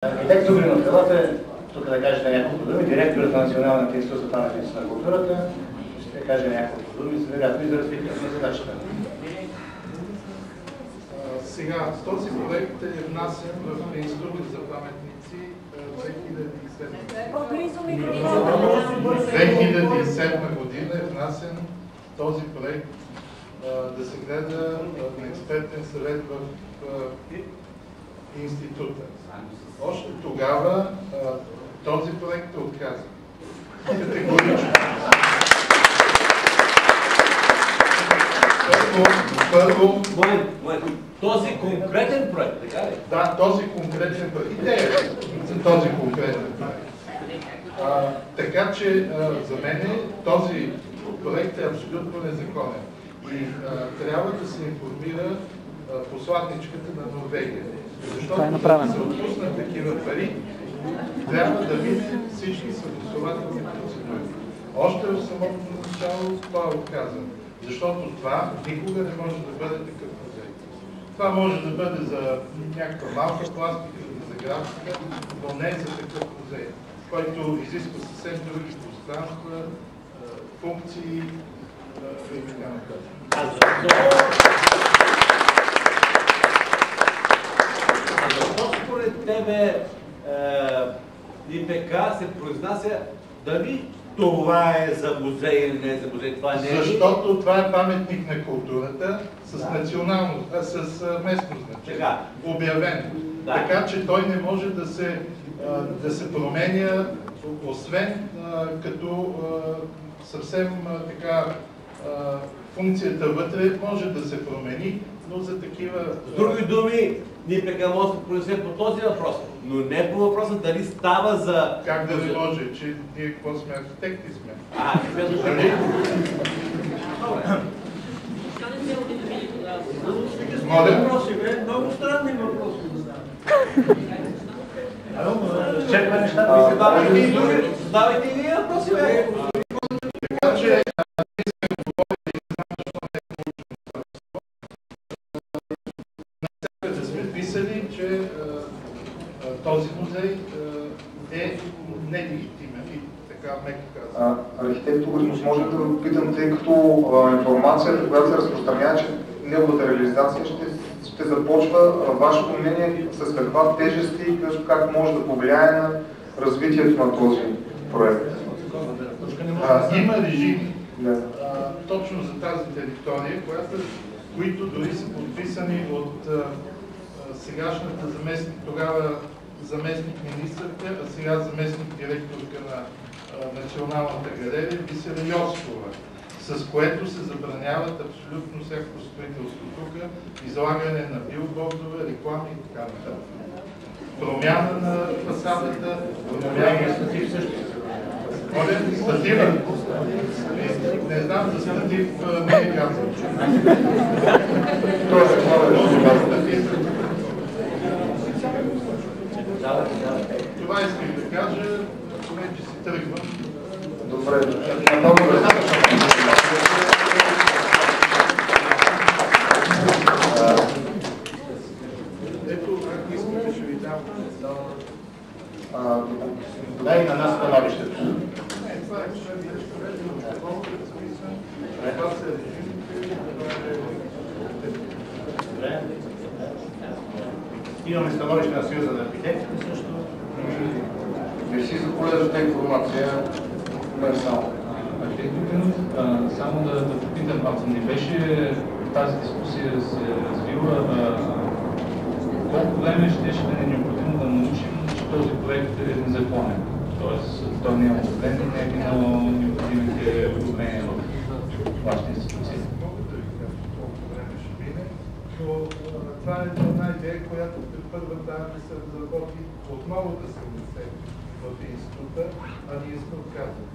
Архитект Зубринов, елате тук да кажете няколко думи. Директорът на Националната институт за паметници на културата ще каже няколко думи, вероятно и за развитието на задачата. Сега, този проект е внасен в Института за паметници 2007 година е внасен този проект да се гледа на експертен съвет в института. Още тогава този проект е отказан. Категорично. Първо... Този конкретен проект, така ли? Да, този конкретен проект. Идея за този конкретен проект. Така че за мен този проект е абсолютно незаконен. И трябва да се информира посланничката на Норвегия. Защото да се отпуснат такива пари, трябва да види всички съгласователни процедури. Още в самото начало това е отказано. Защото това никога не може да бъде такъв музей. Това може да бъде за някаква малка пластика, за графика, но не за такъв музей, който изисква съвсем други пространства, функции и така нататък. Защо според тебе ИПК се произнася дали това е за музей или не е за музей? Това не е... Защото това е паметник на културата с национално, с местно значение. Обявено. Да. Така че той не може да се променя, освен като съвсем така функцията вътре може да се промени, но за такива... С други думи, НИПК може да се произнесе по този въпрос, но не по въпроса дали става за... Как да не може, че ние какво сме архитекти сме? Дали? Много странни въпроси. Чекаме нещата. Задавайте и вие въпроси, бе. Така че сме писали, че този музей е нелегитимен и така меко казвам. Архитект Зубринов, може да ви питам, тъй като информацията, която се разпространява, че неговата реализация ще започва, вашето мнение с каква тежест и как може да повлияе на развитието на този проект? Има режими точно за тази територия, които дори са подписани от сегашната тогава заместник-министърка, а сега заместник-директорка на Националната галерия Бисера Йосифова, с което се забраняват абсолютно всяко строителство тук, излагане на билбордове, реклами и така нататък. Промяна на фасадата, промяна на статив също. Статива? Не знам за статив, не е казвам. Това искам да кажа, поне че си тръгвам. Добре. Ето, ако искате, ще ви дам. Дай на нас становището. Това е това са режимите. Имаме становище на Съюза на архитектите също. Не си за полезната информация, не само. Само да попитам, ако не беше тази дискусия се развила, колко време ще да е необходимо да научим, че този проект е незаконен? Тоест, той не е одобрен, не е минало необходимите одобрения в вашата институция. Мога да ви кажа колко време ще мине, но това е една идея, която първа трябва да се разработи, отново да се внесе в института, а ние сме отказали.